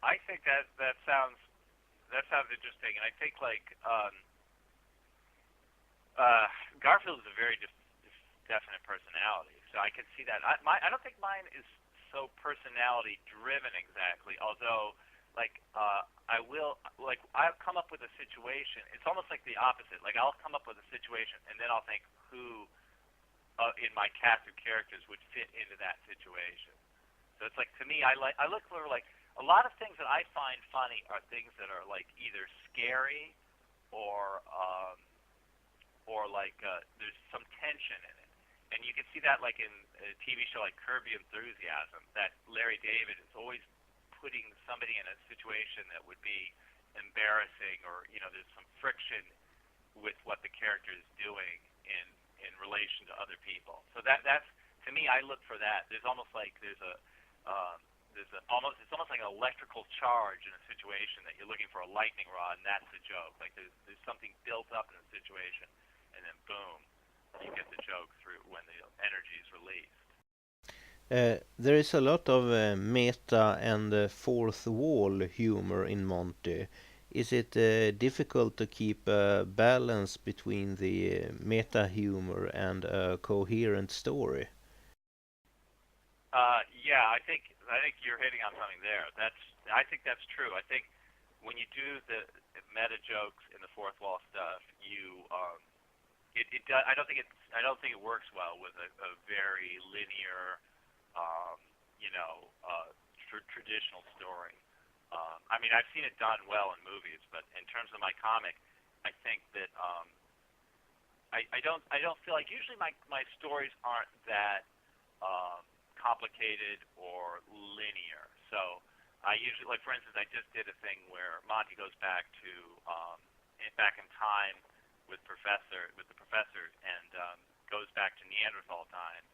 I think that sounds interesting, and I think like Garfield is a very definite personality, so I can see that. I don't think mine is so personality driven exactly, although I'll come up with a situation. It's almost like the opposite. Like I'll come up with a situation, and then I'll think who in my cast of characters would fit into that situation. So it's like to me, I look for like a lot of things that I find funny are things that are like either scary or there's some tension in it. And you can see that like in a TV show like Curb Your Enthusiasm, that Larry David is always putting somebody in a situation that would be embarrassing, or there's some friction with what the character is doing in relation to other people. So that's to me, I look for that. There's almost like it's almost like an electrical charge in a situation that you're looking for a lightning rod, and that's the joke. Like there's something built up in a situation, and then boom, you get the joke through when the energy is released. There is a lot of meta and fourth wall humor in Monty. Is it difficult to keep a balance between the meta humor and a coherent story? Yeah, I think you're hitting on something there. I think that's true. I think when you do the meta jokes in the fourth wall stuff, it does. I don't think it works well with a very linear, um, traditional story. I mean, I've seen it done well in movies, but in terms of my comic, I think that I don't feel like usually my stories aren't that complicated or linear. So I usually, like for instance, I just did a thing where Monty goes back to back in time with the professor and goes back to Neanderthal time.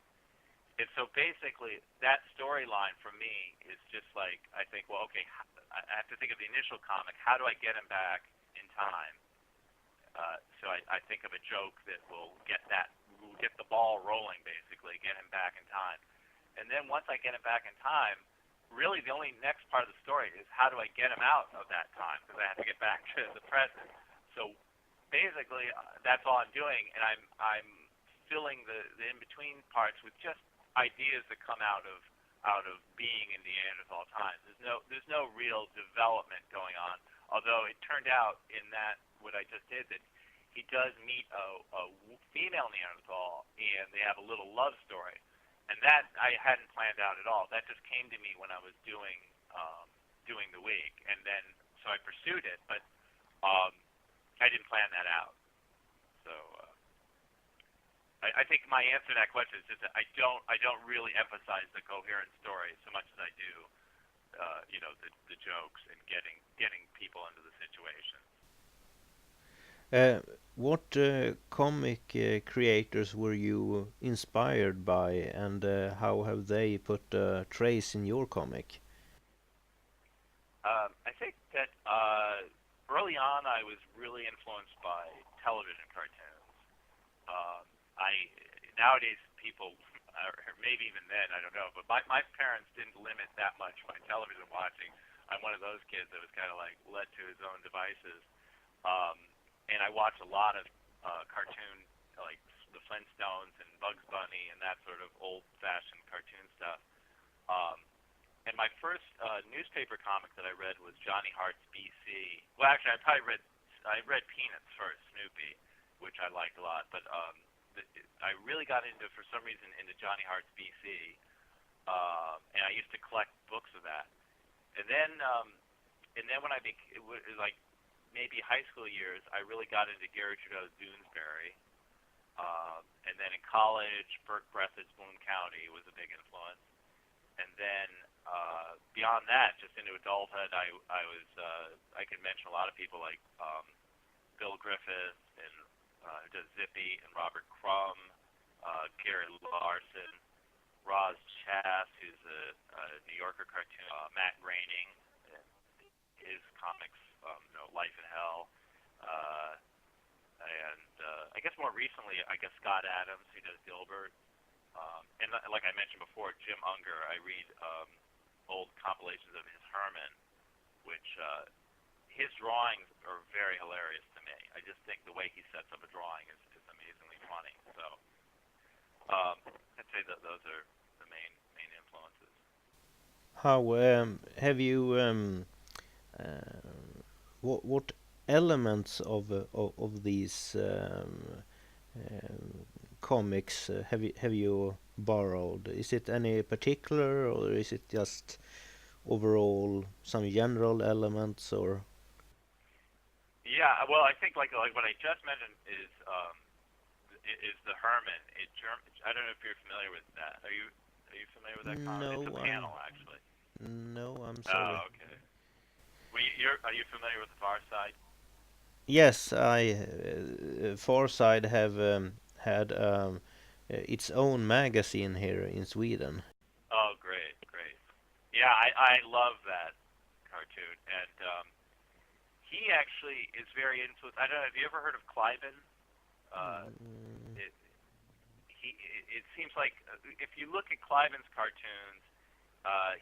And so basically, that storyline for me is just like I think, well, okay, I have to think of the initial comic. How do I get him back in time? So I think of a joke that will get the ball rolling, basically, get him back in time. And then once I get him back in time, really the only next part of the story is how do I get him out of that time, because I have to get back to the present. So basically, that's all I'm doing, and I'm filling the in between parts with just ideas that come out of being in Neanderthal times. There's no real development going on. Although it turned out in that what I just did that he does meet a female Neanderthal, and they have a little love story, and that I hadn't planned out at all. That just came to me when I was doing the week, and then so I pursued it, but um, I didn't plan that out. So I think my answer to that question is just that I don't really emphasize the coherent story so much as I do the jokes and getting people into the situation. Uh, what comic creators were you inspired by, and how have they put a trace in your comic? I think that early on I was really influenced by television cartoons. I nowadays people, or maybe even then, I don't know, but my parents didn't limit that much my television watching. I'm one of those kids that was kind of like led to his own devices, um, and I watched a lot of cartoon like the Flintstones and Bugs Bunny and that sort of old-fashioned cartoon stuff. Um, and my first newspaper comic that I read was Johnny Hart's BC. Well, actually, I read Peanuts first, Snoopy, which I liked a lot. But I really got into, for some reason, into Johnny Hart's BC, and I used to collect books of that. And then when it was like maybe high school years, I really got into Gary Trudeau's Doonesbury. And then in college, Burke Breathitt's Boone County was a big influence. And then beyond that, just into adulthood, I could mention a lot of people like Bill Griffith and who does Zippy, and Robert Crumb, Gary Larson, Roz Chast, who's a New Yorker cartoon, Matt Groening, his comics, Life in Hell, uh, and I guess more recently, I guess Scott Adams, who does Dilbert. And like I mentioned before, Jim Unger, I read old compilations of his Herman. which his drawings are very hilarious to me. I just think the way he sets up a drawing is amazingly funny. So I'd say that those are the main influences. How have you what elements of these comics have you borrowed? Is it any particular, or is it just overall some general elements, or? Yeah, well, I think like what I just mentioned is the Herman. I don't know if you're familiar with that. Are you familiar with that comic? It's a No, panel actually. I'm sorry. Oh, okay. Are you familiar with the Far Side? Yes, I Farside have had its own magazine here in Sweden. Oh, great, great. Yeah, I love that cartoon, and he actually is very influenced. I don't know. Have you ever heard of Cliven? Uh, Mm, it it seems like if you look at Cliven's cartoons,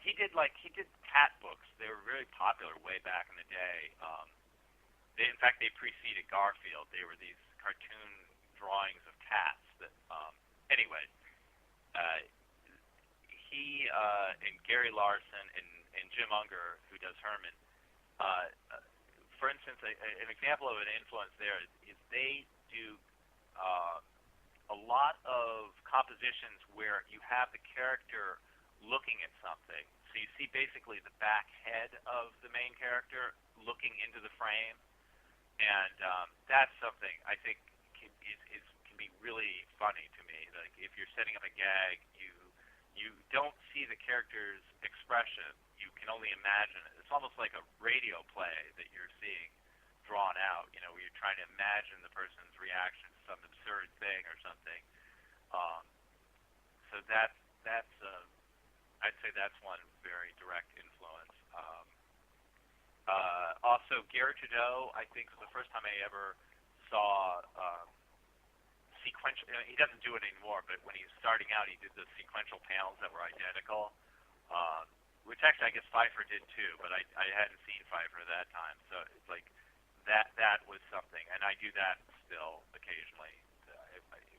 he did cat books. They were very popular way back in the day. In fact, they preceded Garfield. They were these cartoon drawings of cats. That anyway, uh, he and Gary Larson and Jim Unger, who does Herman. Uh, uh, for instance, an example of an influence there is they do uh, a lot of compositions where you have the character looking at something. So you see basically the back head of the main character looking into the frame, and that's something I think can be really funny to me. Like if you're setting up a gag, you don't see the character's expression. You can only imagine it. It's almost like a radio play that you're seeing drawn out. You know, where you're trying to imagine the person's reaction to some absurd thing or something. Um, so that's I'd say that's one very direct influence. Also, Gary Trudeau, I think, was the first time I ever saw sequential. He doesn't do it anymore, but when he was starting out, he did the sequential panels that were identical, which actually I guess Pfeiffer did too, but I hadn't seen Pfeiffer at that time, so it's like that was something, and I do that still occasionally.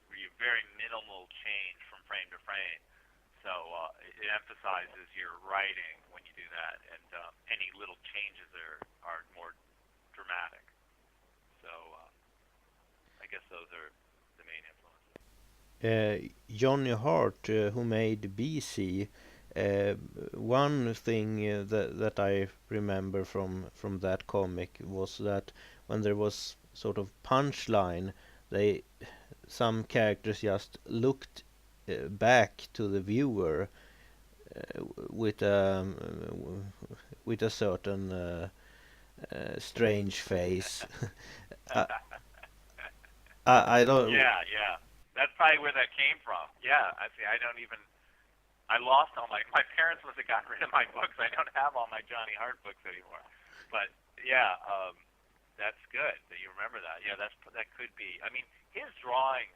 Where you very minimal change from frame to frame, so it emphasizes your writing when you do that, and any little changes are more dramatic. So I guess those are the main influences. Johnny Hart, who made BC, uh, one thing that I remember from that comic was that when there was sort of punchline, they some characters just looked back to the viewer with with a certain strange face. I, I don't. Yeah, yeah. That's probably where that came from. Yeah, I see. I don't even. I lost all my parents must have gotten rid of my books. I don't have all my Johnny Hart books anymore. But yeah, that's good that you remember that. Yeah, that could be. I mean, his drawing.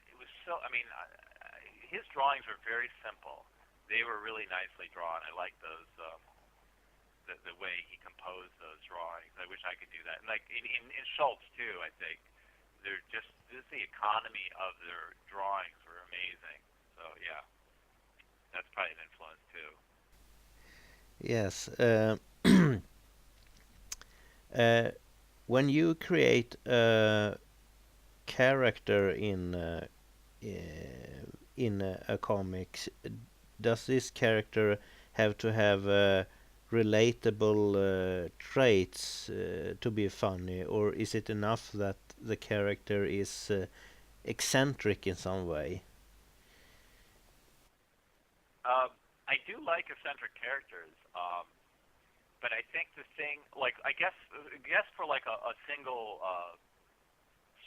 It was so. I mean, his drawings were very simple. They were really nicely drawn. I like those. The way he composed those drawings. I wish I could do that. And like in Schultz too, I think they're just the economy of their drawings were amazing. So yeah, that's probably an influence too. Yes. Uh, when you create a character in a comics, does this character have to have relatable traits to be funny, or is it enough that the character is eccentric in some way? Um, I do like eccentric characters, but I think the thing, like I guess for like a single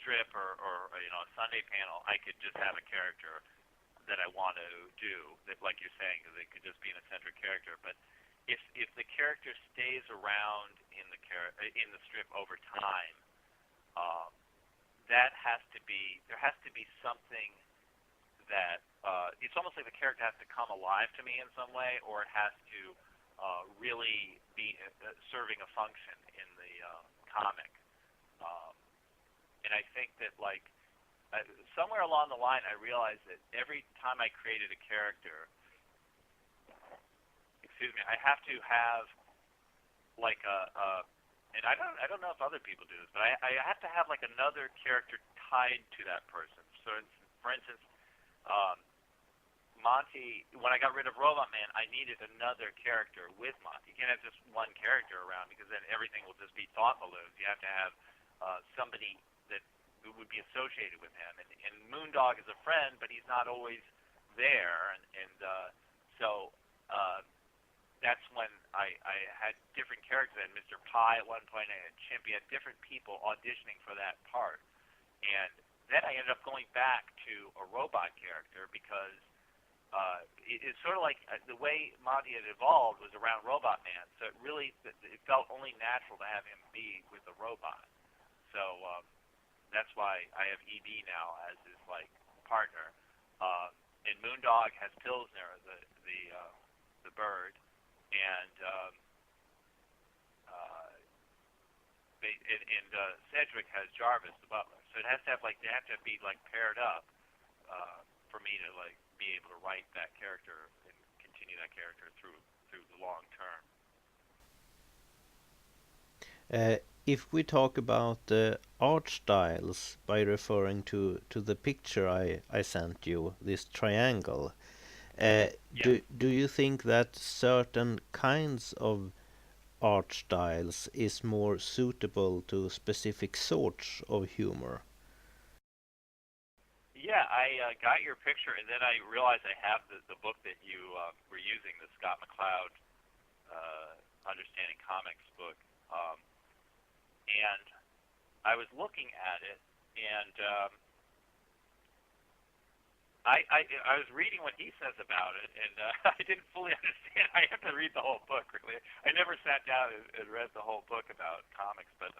strip or a Sunday panel, I could just have a character that I want to do that, like you're saying, that it could just be an eccentric character. But if the character stays around in the strip over time, um, that has to be there has to be something that it's almost like the character has to come alive to me in some way, or it has to really be serving a function in the comic. Um, and I think that like somewhere along the line, I realized that every time I created a character, excuse me, I have to have like and I don't know if other people do this, but I have to have like another character tied to that person. So for instance, um, Monty, when I got rid of Robot Man, I needed another character with Monty. You can't have just one character around because then everything will just be thought balloons. You have to have somebody that would be associated with him. And Moondog is a friend, but he's not always there. So that's when I had different characters. I had Mr. Pie at one point. I had Chimpy. I had different people auditioning for that part. And then I ended up going back to a robot character because it's sort of like the way Monty had evolved was around Robot Man, so it felt only natural to have him be with a robot. So that's why I have EB now as his like partner. And Moondog has Pilsner, the bird, and Sedgwick has Jarvis, the butler. So it has to have they have to be like paired up for me to like be able to write that character and continue that character through the long term. If we talk about the art styles by referring to the picture I sent you, this triangle, Yeah. do you think that certain kinds of art styles is more suitable to specific sorts of humor? Yeah, I got your picture, and then I realized I have the book that you were using, the Scott McCloud Understanding Comics book, and I was looking at it, and I was reading what he says about it, and I didn't fully understand. I have to read the whole book. Really, I never sat down and read the whole book about comics, but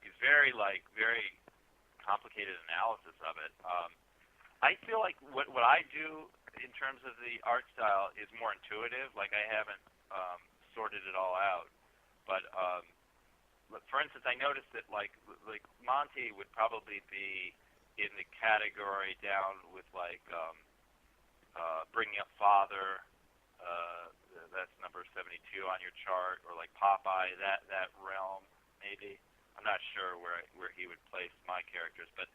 he's very complicated analysis of it. I feel like what I do in terms of the art style is more intuitive. Like I haven't sorted it all out, but for instance, I noticed that like Monty would probably be in the category down with like Bringing Up Father. That's number 72 on your chart, or like Popeye, that realm maybe. I'm not sure where he would place my characters, but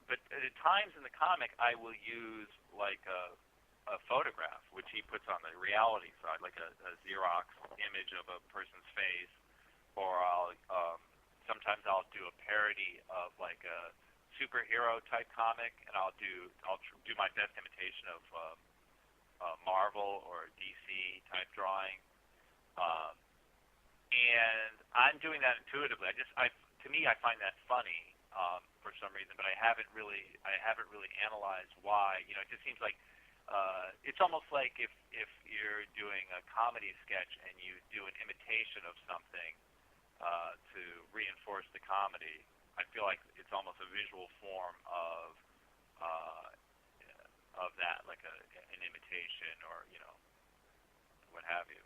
but at times in the comic I will use like a photograph, which he puts on the reality side, like a Xerox image of a person's face, or sometimes I'll do a parody of like a superhero type comic, and I'll do my best imitation of Marvel or DC type drawing. Um, and I'm doing that intuitively. To me, I find that funny for some reason, but I haven't really analyzed why. You know, it just seems like it's almost like if you're doing a comedy sketch and you do an imitation of something to reinforce the comedy. I feel like it's almost a visual form of that, like an imitation, or what have you.